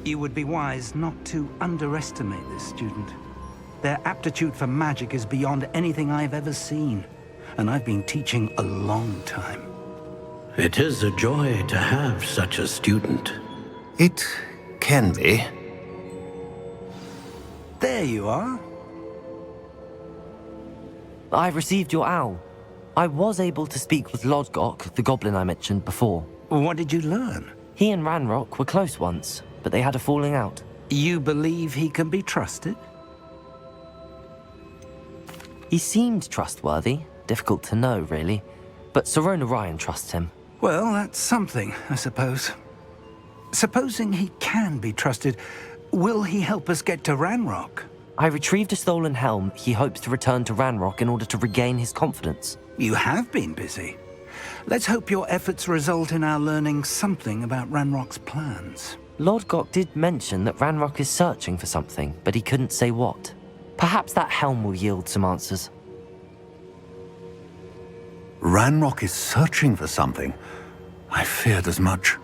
You would be wise not to underestimate this student. Their aptitude for magic is beyond anything I've ever seen, and I've been teaching a long time. It is a joy to have such a student. It can be. There you are. I received your owl. I was able to speak with Lodgok, the goblin I mentioned before. What did you learn? He and Ranrock were close once, but they had a falling out. You believe he can be trusted? He seemed trustworthy. Difficult to know, really. But Sirona Ryan trusts him. Well, that's something, I suppose. Supposing he can be trusted, will he help us get to Ranrock? I retrieved a stolen helm he hopes to return to Ranrock in order to regain his confidence. You have been busy. Let's hope your efforts result in our learning something about Ranrock's plans. Lodgok did mention that Ranrock is searching for something, but he couldn't say what. Perhaps that helm will yield some answers. Ranrock is searching for something. I feared as much.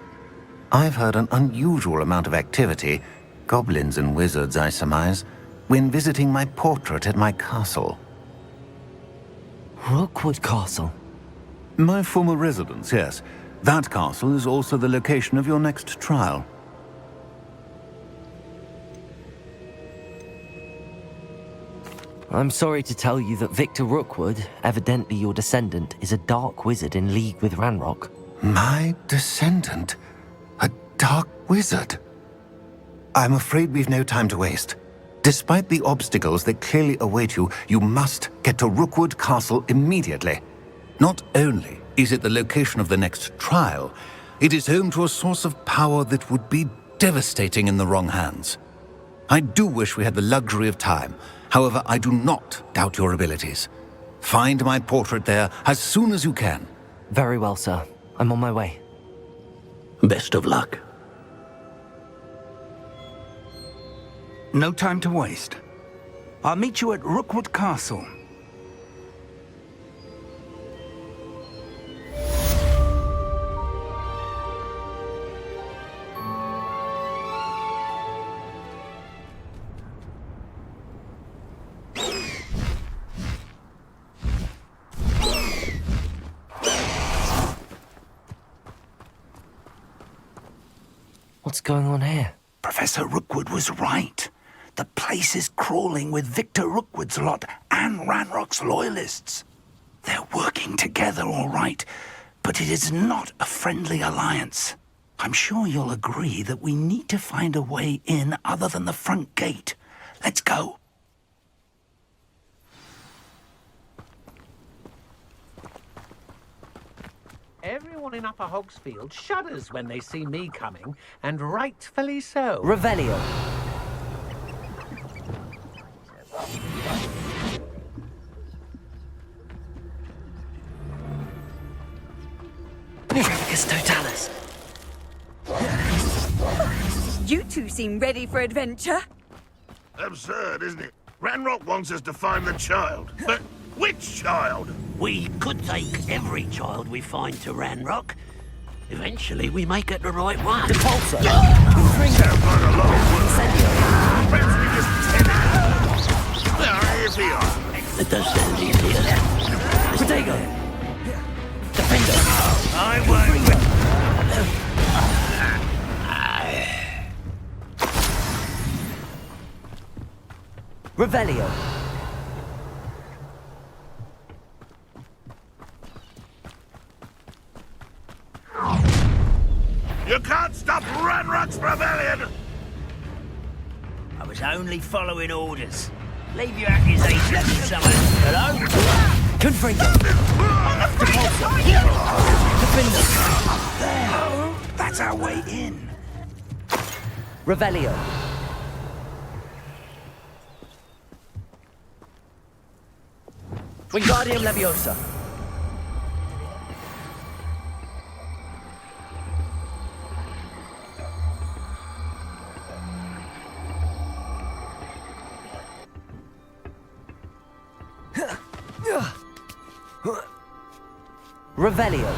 I've heard an unusual amount of activity, goblins and wizards, I surmise, when visiting my portrait at my castle. Rookwood Castle? My former residence, yes. That castle is also the location of your next trial. I'm sorry to tell you that Victor Rookwood, evidently your descendant, is a dark wizard in league with Ranrock. My descendant? A dark wizard? I'm afraid we've no time to waste. Despite the obstacles that clearly await you, you must get to Rookwood Castle immediately. Not only is it the location of the next trial, it is home to a source of power that would be devastating in the wrong hands. I do wish we had the luxury of time. However, I do not doubt your abilities. Find my portrait there as soon as you can. Very well, sir. I'm on my way. Best of luck. No time to waste. I'll meet you at Rookwood Castle. What's going on here? Professor Rookwood was right. The place is crawling with Victor Rookwood's lot and Ranrock's loyalists. They're working together, all right, but it is not a friendly alliance. I'm sure you'll agree that we need to find a way in other than the front gate. Let's go. Everyone in Upper Hogsfield shudders when they see me coming, and rightfully so. Revelio. Totalis. You two seem ready for adventure. Absurd, isn't it? Ranrock wants us to find the child. But which child? We could take every child we find to Ranrock. Eventually, we may get the right one. Repulsor. Sounds like a lot of work. Perhaps we just tell him. Well, here we are. It does sound easier. Protego. Defender. I won't. Revelio. You can't stop Ranrock's rebellion! I was only following orders. Leave your accusations to someone. Hello? Confringo. Defender. There. That's our way in. Revelio. Wingardium Leviosa. Revelio.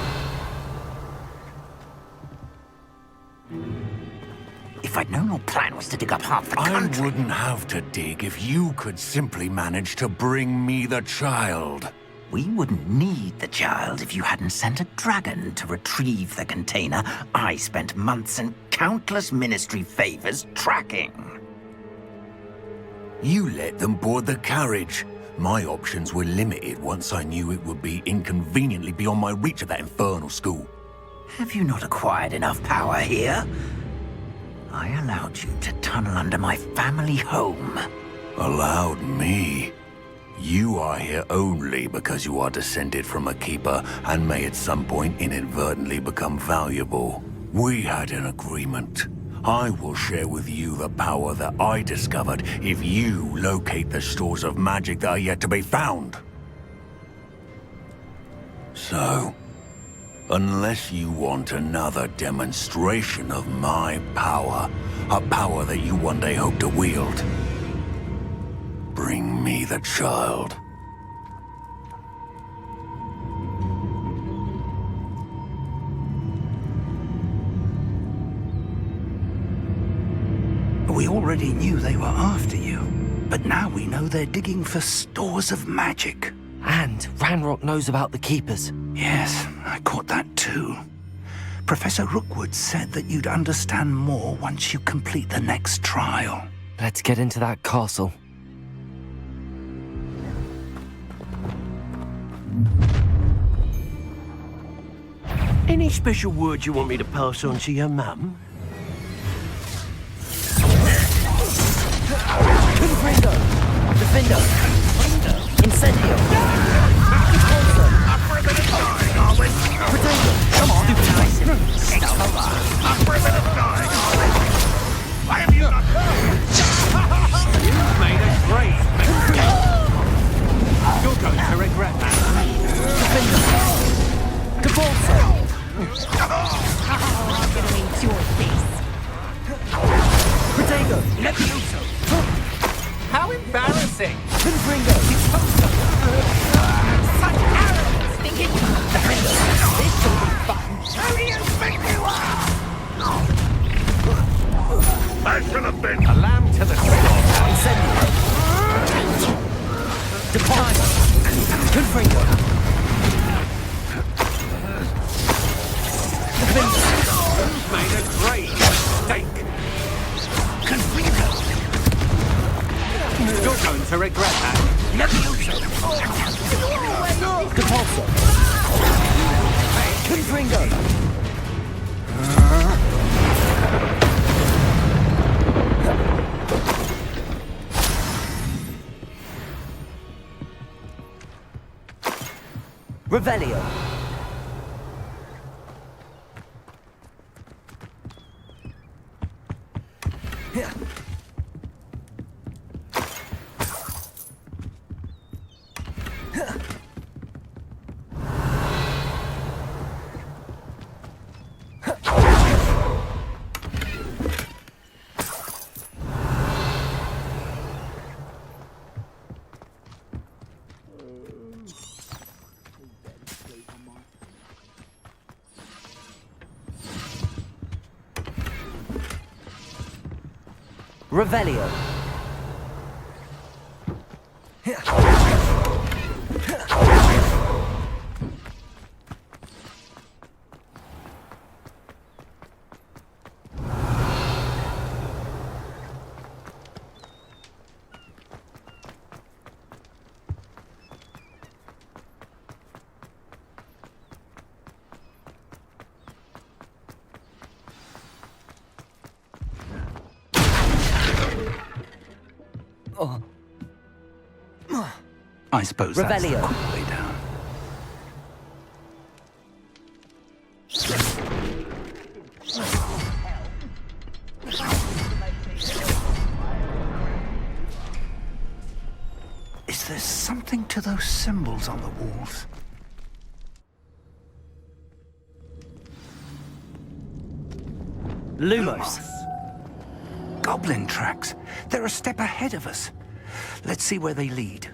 If I'd known your plan was to dig up half the I country... wouldn't have to dig if you could simply manage to bring me the child. We wouldn't need the child if you hadn't sent a dragon to retrieve the container I spent months and countless ministry favors tracking. You let them board the carriage. My options were limited once I knew it would be inconveniently beyond my reach at that infernal school. Have you not acquired enough power here? I allowed you to tunnel under my family home. Allowed me? You are here only because you are descended from a keeper and may at some point inadvertently become valuable. We had an agreement. I will share with you the power that I discovered if you locate the stores of magic that are yet to be found. So, unless you want another demonstration of my power, a power that you one day hope to wield, bring me the child. We already knew they were after you, but now we know they're digging for stores of magic. And Ranrock knows about the Keepers. Yes, I caught that too. Professor Rookwood said that you'd understand more once you complete the next trial. Let's get into that castle. Any special words you want me to pass on to your mum? Confringo! Defendo! Incendio! Up for a bit of dying, are we? Protego! Come on! Up for a bit of dying, are we? Why have you not... You've made a great mistake. You're going to regret that. Defendo! Cabalso! I'm gonna enjoy this. Protego! Levioso. How embarrassing! Confringo! Such arrogance, thinking... This should be fun! Who do you think you are? That should have been... A lamb to the slaughter. Incendio! Depart! Confringo! You've made a great mistake. You're going to regret that. Capalso! Confringo! Revelio! Revelio. I suppose that's the Revelio. quick way down. Is there something to those symbols on the walls? Lumos. Goblin tracks. They're a step ahead of us. Let's see where they lead.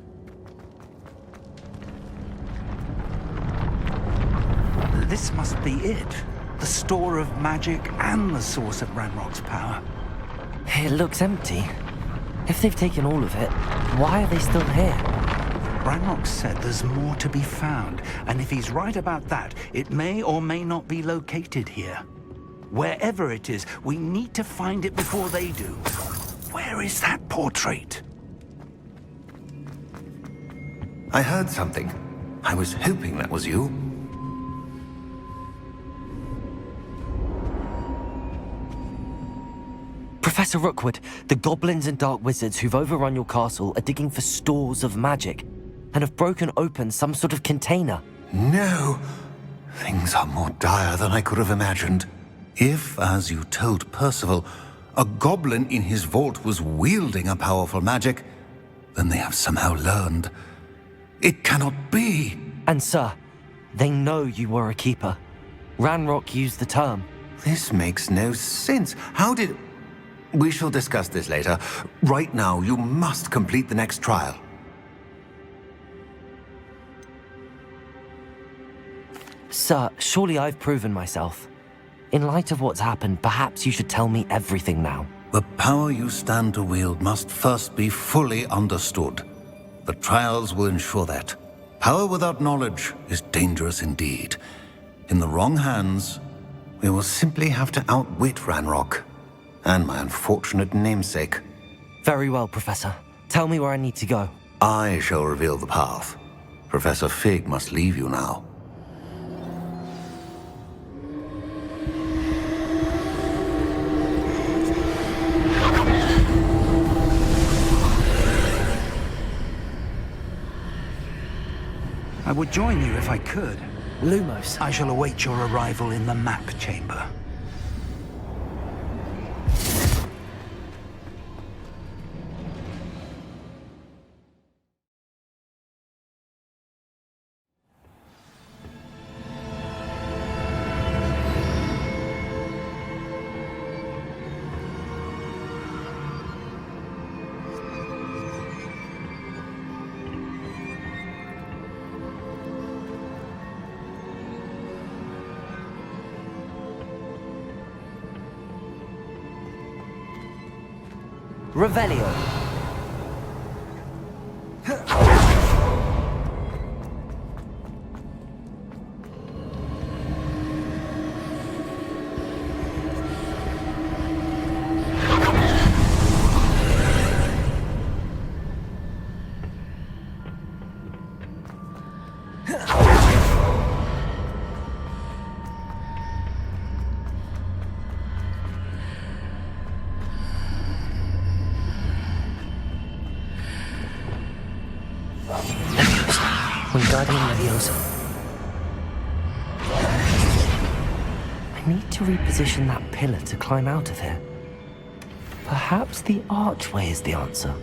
This must be it. The store of magic and the source of Ranrock's power. It looks empty. If they've taken all of it, why are they still here? Ranrock said there's more to be found, and if he's right about that, it may or may not be located here. Wherever it is, we need to find it before they do. Where is that portrait? I heard something. I was hoping that was you. Professor Rookwood, the goblins and dark wizards who've overrun your castle are digging for stores of magic and have broken open some sort of container. No! Things are more dire than I could have imagined. If, as you told Percival, a goblin in his vault was wielding a powerful magic, then they have somehow learned. It cannot be! And sir, they know you were a keeper. Ranrock used the term. This makes no sense. How did... We shall discuss this later. Right now, you must complete the next trial. Sir, surely I've proven myself. In light of what's happened, perhaps you should tell me everything now. The power you stand to wield must first be fully understood. The trials will ensure that. Power without knowledge is dangerous indeed. In the wrong hands, we will simply have to outwit Ranrock and my unfortunate namesake. Very well, Professor. Tell me where I need to go. I shall reveal the path. Professor Fig must leave you now. I would join you if I could. Lumos. I shall await your arrival in the map chamber. Revelio. I need to reposition that pillar to climb out of here. Perhaps the archway is the answer.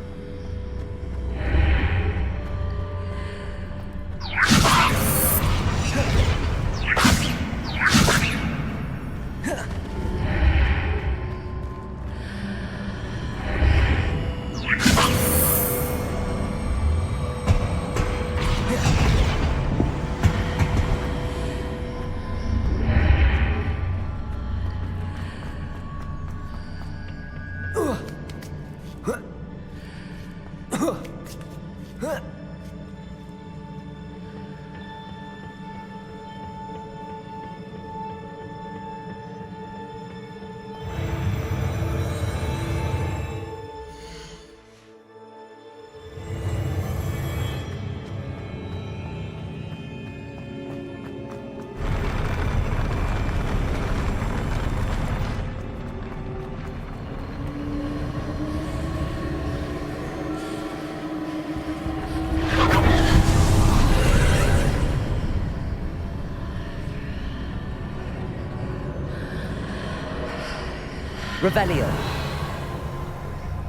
Revelio.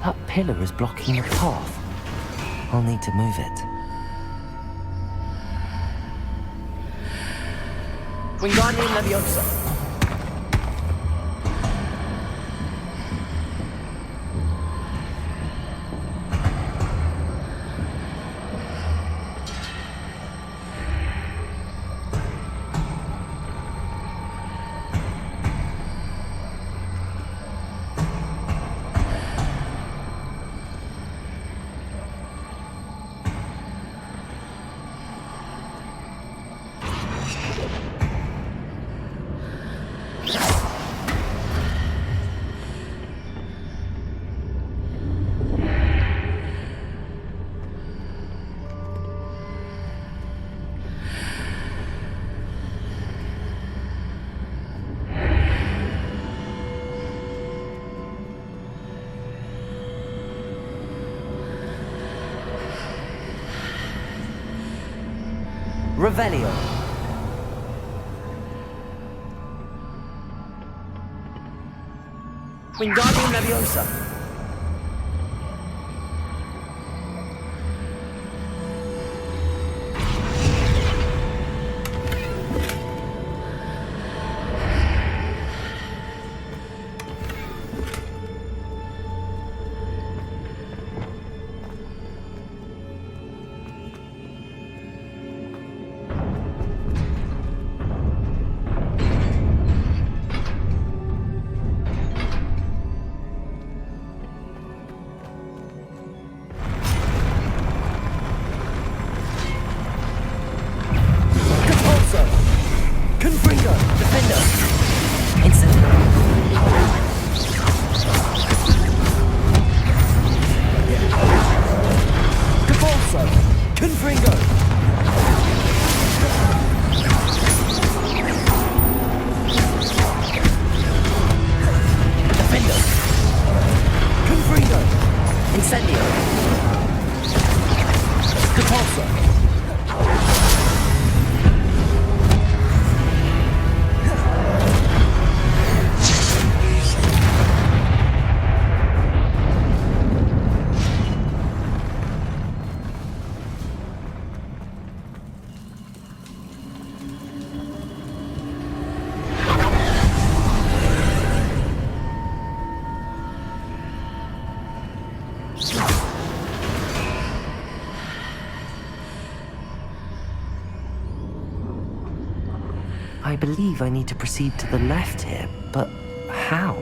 That pillar is blocking the path. I'll need to move it. Wingardium Leviosa. Revelio. Wingardium Leviosa. Confringo, Defender. Incendio. Cabalso. Confringo. Defender. Confringo. Incendio. Cabalso. I believe I need to proceed to the left here, but how?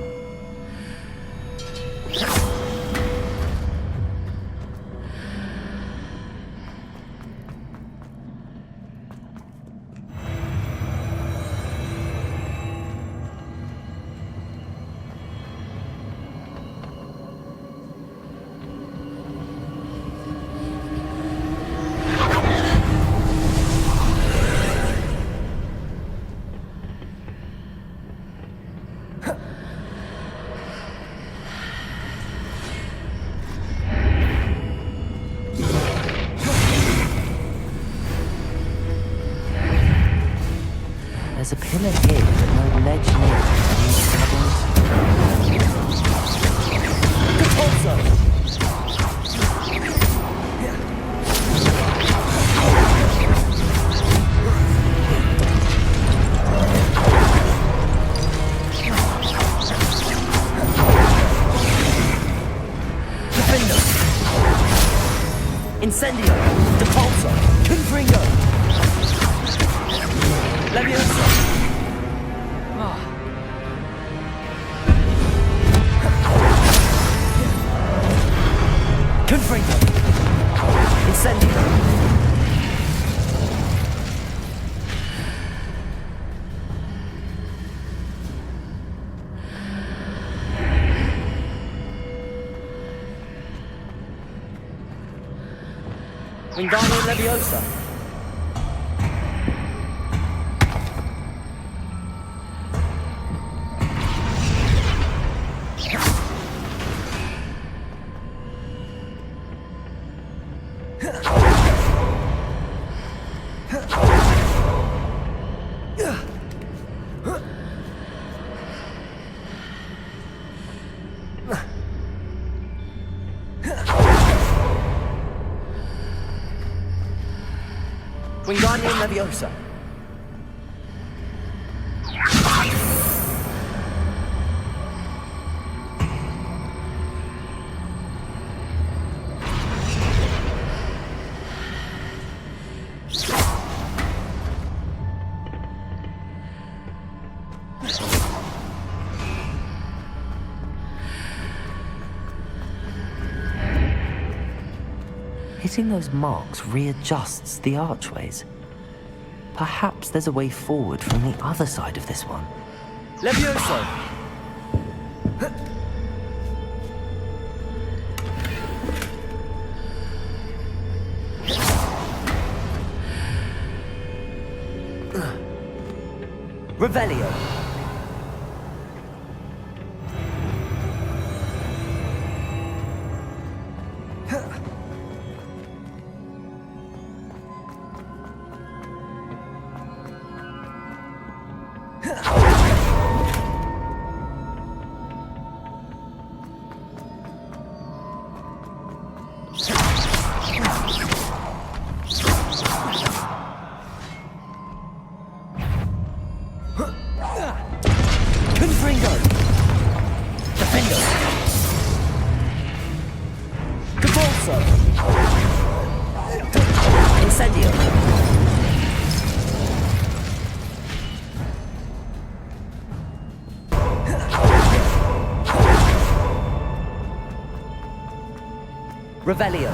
There's a pillar here, but no ledge near it. These pebbles. Cabalso! Defender! Incendio! Depulso! Confringo! Leviosa! Confringo! Incendio! Wingardium Leviosa! Wingardium Leviosa. Hitting those marks readjusts the archways. Perhaps there's a way forward from the other side of this one. Levioso! Revelio! Revelio.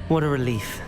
What a relief.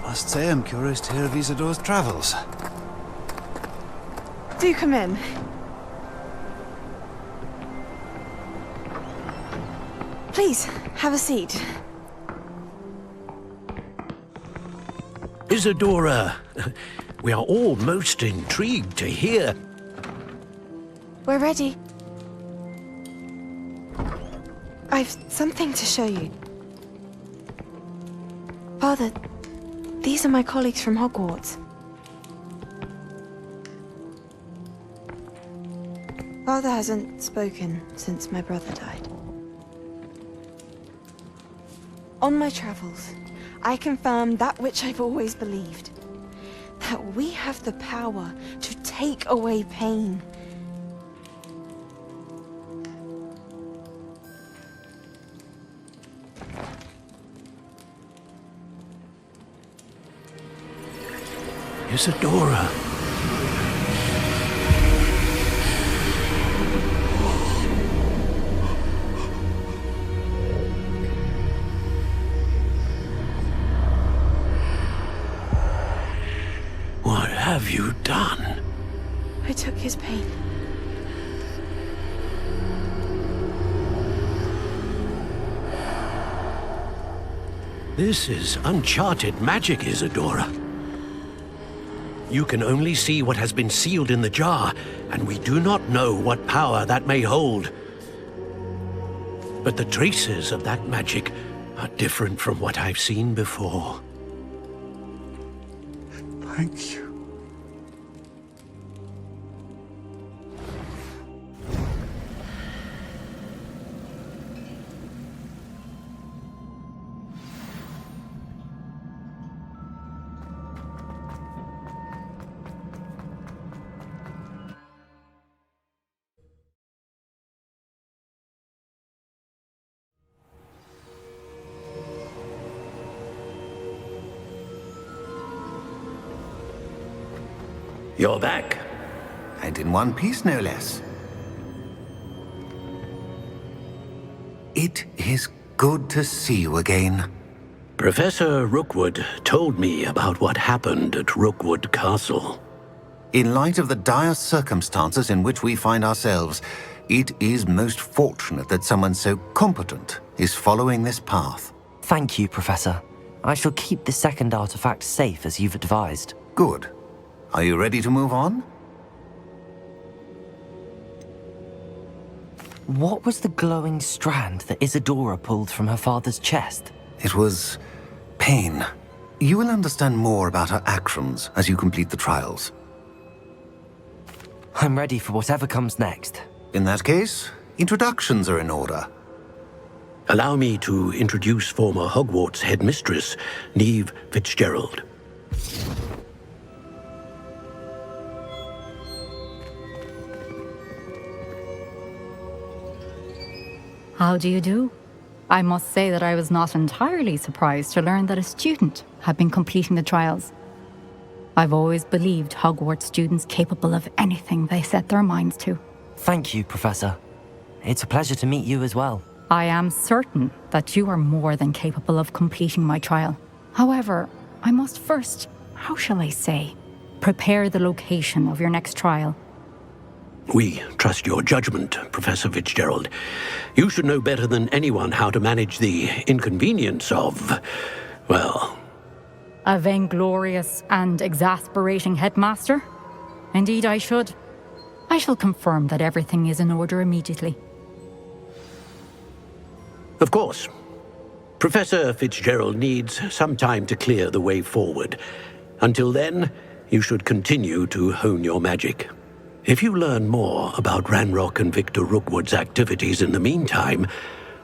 Must say I'm curious to hear of Isadora's travels. Do come in. Please, have a seat. Isadora, we are all most intrigued to hear. We're ready. I've something to show you. Father, these are my colleagues from Hogwarts. Father hasn't spoken since my brother died. On my travels, I confirmed that which I've always believed. That we have the power to take away pain. Isadora. What have you done? I took his pain. This is uncharted magic, Isadora. You can only see what has been sealed in the jar, and we do not know what power that may hold. But the traces of that magic are different from what I've seen before. Thank you. You're back. And in one piece, no less. It is good to see you again. Professor Rookwood told me about what happened at Rookwood Castle. In light of the dire circumstances in which we find ourselves, it is most fortunate that someone so competent is following this path. Thank you, Professor. I shall keep the second artifact safe as you've advised. Good. Are you ready to move on? What was the glowing strand that Isadora pulled from her father's chest? It was pain. You will understand more about her actions as you complete the trials. I'm ready for whatever comes next. In that case, introductions are in order. Allow me to introduce former Hogwarts headmistress, Neve Fitzgerald. How do you do? I must say that I was not entirely surprised to learn that a student had been completing the trials. I've always believed Hogwarts students capable of anything they set their minds to. Thank you, Professor. It's a pleasure to meet you as well. I am certain that you are more than capable of completing my trial. However, I must first, how shall I say, prepare the location of your next trial. We trust your judgment, Professor Fitzgerald. You should know better than anyone how to manage the inconvenience of, well... A vainglorious and exasperating headmaster? Indeed I should. I shall confirm that everything is in order immediately. Of course. Professor Fitzgerald needs some time to clear the way forward. Until then, you should continue to hone your magic. If you learn more about Ranrock and Victor Rookwood's activities in the meantime,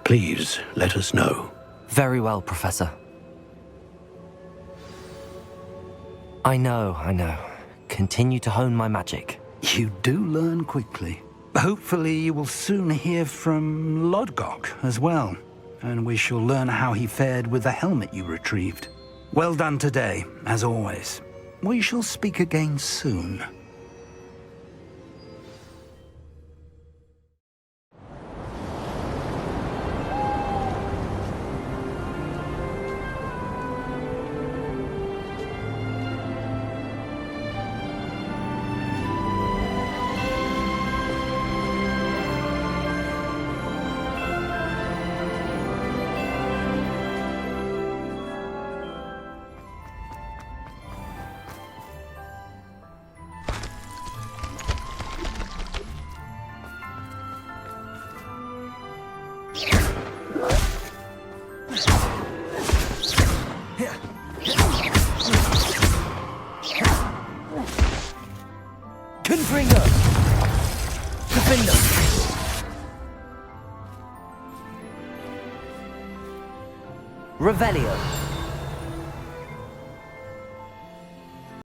please let us know. Very well, Professor. I know. Continue to hone my magic. You do learn quickly. Hopefully you will soon hear from Lodgok as well, and we shall learn how he fared with the helmet you retrieved. Well done today, as always. We shall speak again soon. Confringo! Defender! Revelio!